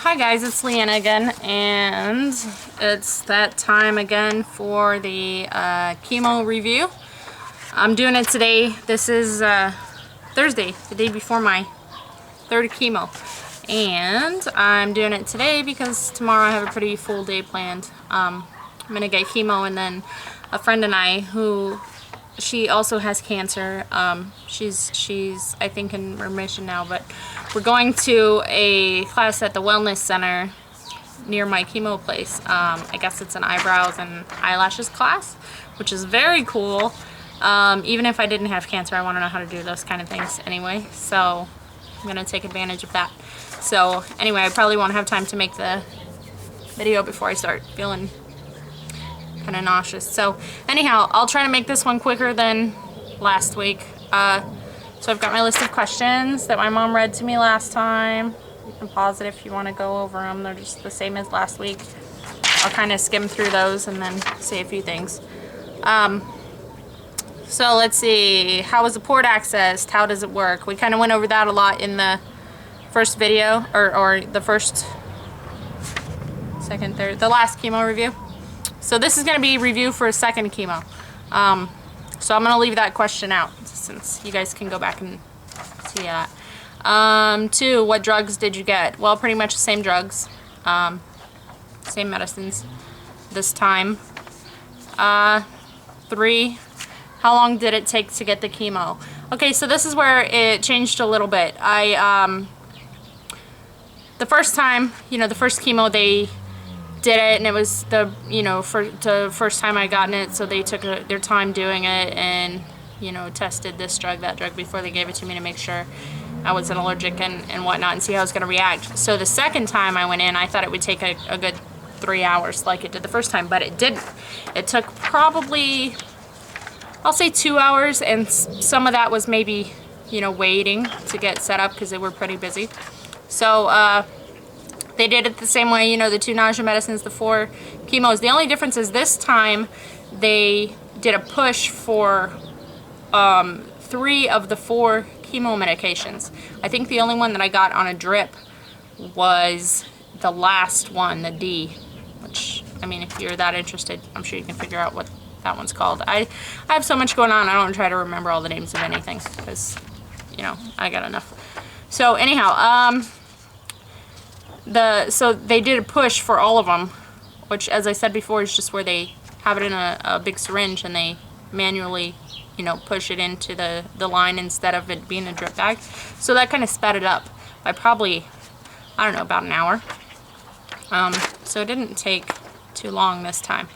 Hi guys, it's Lyanna again, and it's that time again for the chemo review. I'm doing it today. This is Thursday, the day before my third chemo, and I'm doing it today because tomorrow I have a pretty full day planned. I'm gonna get chemo, and then a friend and I, who she also has cancer. She's I think in remission now, but we're going to a class at the wellness center near my chemo place. I guess it's an eyebrows and eyelashes class, which is very cool. Even if I didn't have cancer, I want to know how to do those kind of things anyway, so I'm gonna take advantage of that. So anyway, I probably won't have time to make the video before I start feeling kind of nauseous. So anyhow, I'll try to make this one quicker than last week. So I've got my list of questions that my mom read to me last time. You can pause it if you want to go over them. They're just the same as last week. I'll kind of skim through those and then say a few things. So let's see. How is the port accessed? How does it work? We kind of went over that a lot in the first video, or the first, second, third, the last chemo review. So this is going to be review for a second chemo. So I'm going to leave that question out since you guys can go back and see that. 2, what drugs did you get? Well, pretty much the same drugs, same medicines this time. 3, how long did it take to get the chemo? Okay, so this is where it changed a little bit. The first time, the first chemo, they did it, and it was the first time I gotten it, so they took their time doing it, and tested this drug, that drug before they gave it to me to make sure I wasn't allergic and whatnot, and see how I was going to react. So the second time I went in, I thought it would take a good 3 hours like it did the first time, but it didn't. It took probably, I'll say 2 hours, and some of that was maybe waiting to get set up because they were pretty busy. So they did it the same way, the 2 nausea medicines, the 4 chemos. The only difference is this time they did a push for 3 of the 4 chemo medications. I think the only one that I got on a drip was the last one, the D, which, I mean, if you're that interested, I'm sure you can figure out what that one's called. I have so much going on, I don't try to remember all the names of anything because, I got enough. So anyhow, so they did a push for all of them, which, as I said before, is just where they have it in a big syringe and they manually, push it into the line instead of it being a drip bag. So that kind of sped it up by probably, I don't know, about an hour. So it didn't take too long this time.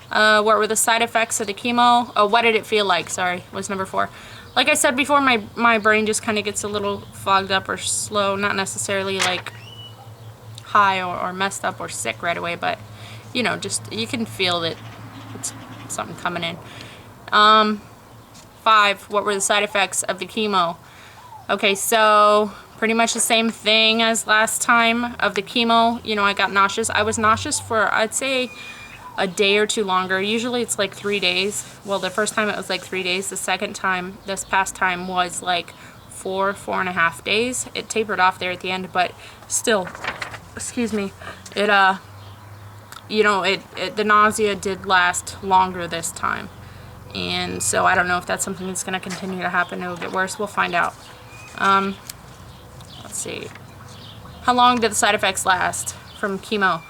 What were the side effects of the chemo? Oh, what did it feel like? Sorry, was number 4. Like I said before, my brain just kind of gets a little fogged up or slow, not necessarily like high or messed up or sick right away, but just you can feel that it's something coming in. 5, what were the side effects of the chemo? Okay, so pretty much the same thing as last time of the chemo. I got nauseous. I was nauseous for, I'd say, a day or 2 longer. Usually it's like 3 days. Well, the first time it was like 3 days. The second time, this past time, was like 4.5 days. It tapered off there at the end, but still, excuse me, it the nausea did last longer this time, and so I don't know if that's something that's going to continue to happen. It'll get worse. We'll find out. Let's see, how long did the side effects last from chemo?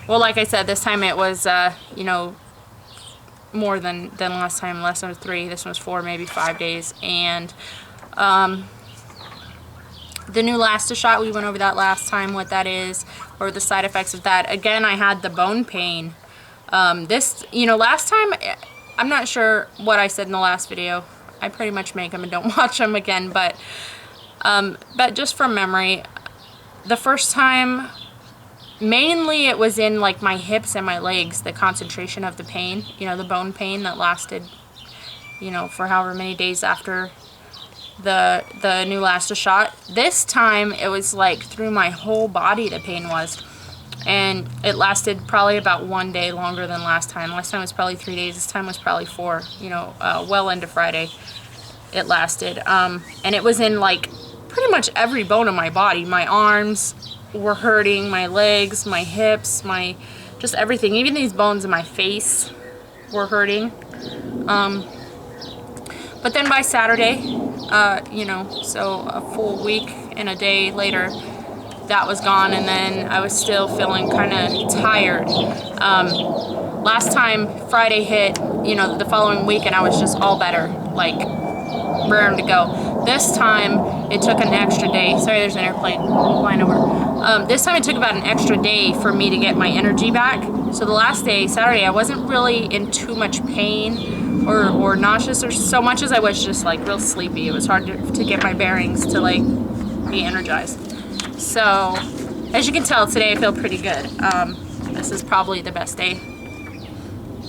Well, like I said, this time it was more than last time. Last one was 3, this one was 4, maybe 5 days. And the new Lasta shot, we went over that last time, what that is, or the side effects of that. Again, I had the bone pain. Last time, I'm not sure what I said in the last video. I pretty much make them and don't watch them again, but just from memory, the first time, mainly it was in like my hips and my legs, the concentration of the pain, the bone pain that lasted, for however many days after the new Lasta shot. This time it was like through my whole body the pain was, and it lasted probably about 1 day longer than last time. Last time was probably 3 days. This time was probably 4, well into Friday it lasted. And it was in like pretty much every bone of my body, my arms, were hurting. My legs, my hips, just everything. Even these bones in my face were hurting. But then by Saturday, you know, so a full week and a day later, that was gone, and then I was still feeling kind of tired. Last time Friday hit, you know, the following week, and I was just all better, like raring to go. This time it took an extra day. Sorry, there's an airplane flying over. This time it took about an extra day for me to get my energy back. So the last day, Saturday, I wasn't really in too much pain or nauseous or so much as I was just like real sleepy. It was hard to get my bearings to like be energized. So as you can tell, today I feel pretty good. This is probably the best day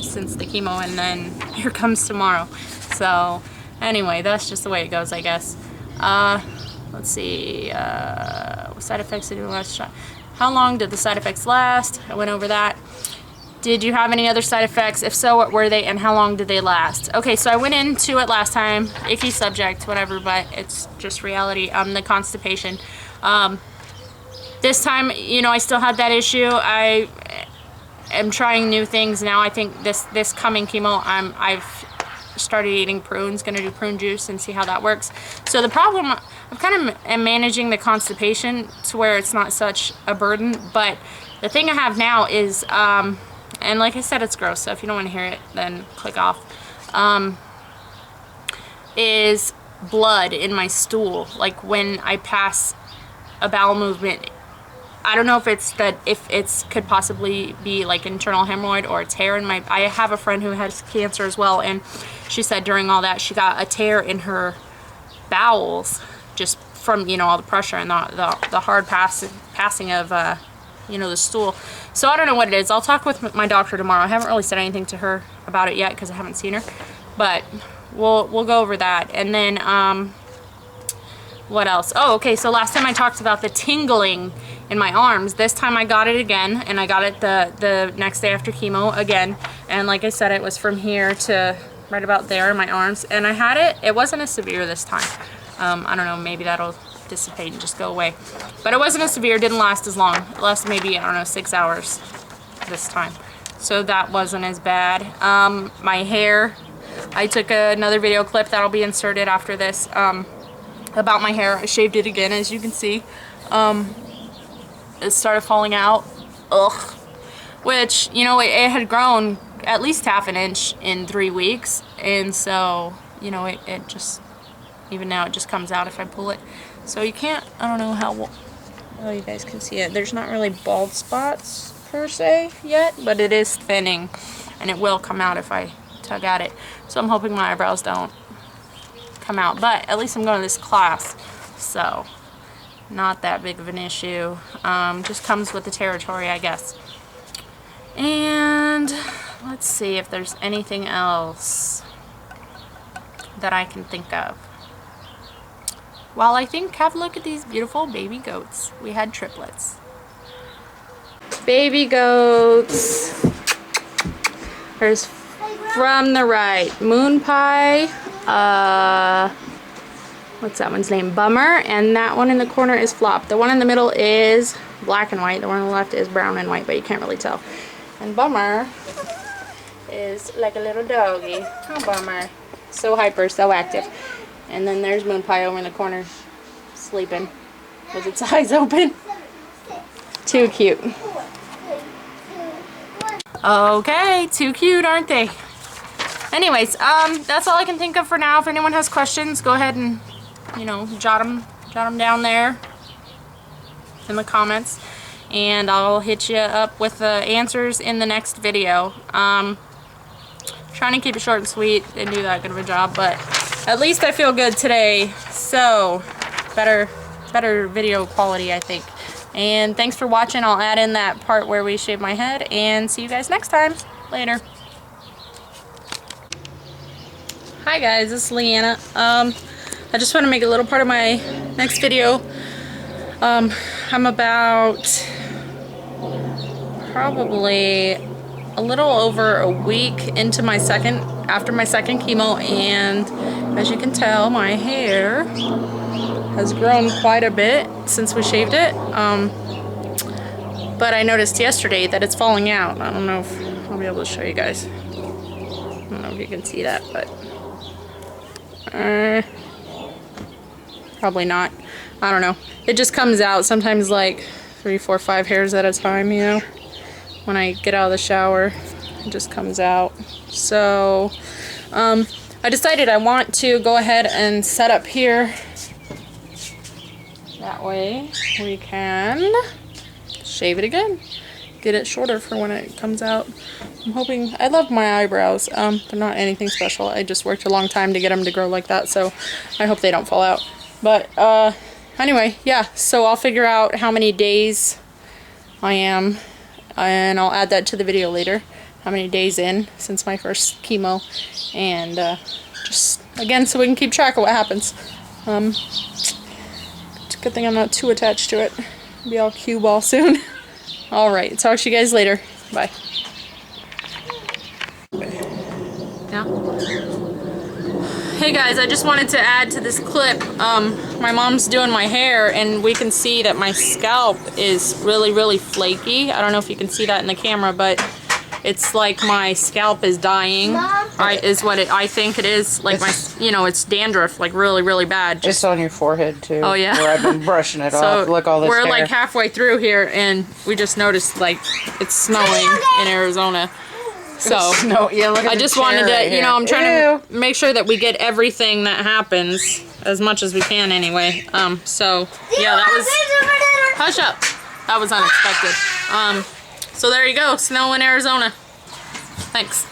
since the chemo, and then here comes tomorrow. So anyway, that's just the way it goes, I guess. Let's see, what side effects did you last shot? How long did the side effects last? I went over that. Did you have any other side effects? If so, what were they and how long did they last? Okay, so I went into it last time, icky subject, whatever, but it's just reality. The constipation. This time, you know, I still had that issue. I am trying new things now. I think this coming chemo, I've started eating prunes. Gonna do prune juice and see how that works. So the problem, I'm kind of am managing the constipation to where it's not such a burden. But the thing I have now is, and like I said, it's gross. So if you don't want to hear it, then click off. Is blood in my stool, like when I pass a bowel movement. I don't know if it's that, if it's could possibly be like internal hemorrhoid or a tear in my, I have a friend who has cancer as well, and she said during all that she got a tear in her bowels just from, you know, all the pressure and the hard passing of you know, the stool. So I don't know what it is. I'll talk with my doctor tomorrow. I haven't really said anything to her about it yet because I haven't seen her, but we'll go over that. And then what else? Oh, okay, so last time I talked about the tingling in my arms. This time I got it again, and I got it the next day after chemo again. And like I said, it was from here to right about there in my arms. And I had it, it wasn't as severe this time. I don't know, maybe that'll dissipate and just go away. But it wasn't as severe, didn't last as long. It lasted maybe, I don't know, 6 hours this time. So that wasn't as bad. My hair, I took another video clip that'll be inserted after this about my hair. I shaved it again, as you can see. It started falling out. Ugh. Which, you know, it had grown at least ½ an inch in 3 weeks. And so, you know, it just, even now it just comes out if I pull it. So you can't, I don't know how well you guys can see it. There's not really bald spots per se yet, but it is thinning. And it will come out if I tug at it. So I'm hoping my eyebrows don't come out. But at least I'm going to this class. So not that big of an issue. Just comes with the territory, I guess. And let's see if there's anything else that I can think of. Well, I think, have a look at these beautiful baby goats. We had triplets. Baby goats. There's from the right, Moon Pie, what's that one's name? Bummer, and that one in the corner is Flop. The one in the middle is black and white. The one on the left is brown and white, but you can't really tell. And Bummer is like a little doggy. Oh, Bummer. So hyper, so active. And then there's Moon Pie over in the corner, sleeping with its eyes open. Too cute. Okay, too cute, aren't they? Anyways, that's all I can think of for now. If anyone has questions, go ahead and, you know, jot them down there in the comments, and I'll hit you up with the answers in the next video. Trying to keep it short and sweet. Didn't do that good of a job, but at least I feel good today. So better video quality, I think. And thanks for watching. I'll add in that part where we shave my head, and see you guys next time. Later. Hi guys, this is Lyanna. I just want to make a little part of my next video. I'm about probably a little over a week into after my second chemo, and as you can tell, my hair has grown quite a bit since we shaved it. but I noticed yesterday that it's falling out. I don't know if I'll be able to show you guys. I don't know if you can see that, but probably not. I don't know. It just comes out sometimes like 3, 4, 5 hairs at a time, you know. When I get out of the shower, it just comes out. So I decided I want to go ahead and set up here. That way we can shave it again. Get it shorter for when it comes out. I'm hoping, I love my eyebrows. They're not anything special. I just worked a long time to get them to grow like that, so I hope they don't fall out. But anyway, yeah, so I'll figure out how many days I am, and I'll add that to the video later. How many days in since my first chemo, and just again so we can keep track of what happens. It's a good thing I'm not too attached to it. Be all cue ball soon. Alright, talk to you guys later. Bye. Yeah. Hey guys, I just wanted to add to this clip. My mom's doing my hair, and we can see that my scalp is really flaky. I don't know if you can see that in the camera, but it's like my scalp is dying. Is what I think it is. Like it's dandruff, like really bad. It's on your forehead too. Oh yeah. Where I've been brushing it off. Look, all this we're hair. like halfway through here, and we just noticed like it's snowing in Arizona. So yeah, look at I just wanted to, right I'm trying to make sure that we get everything that happens as much as we can anyway. So yeah, that was, hush up. That was unexpected. So there you go, snow in Arizona. Thanks.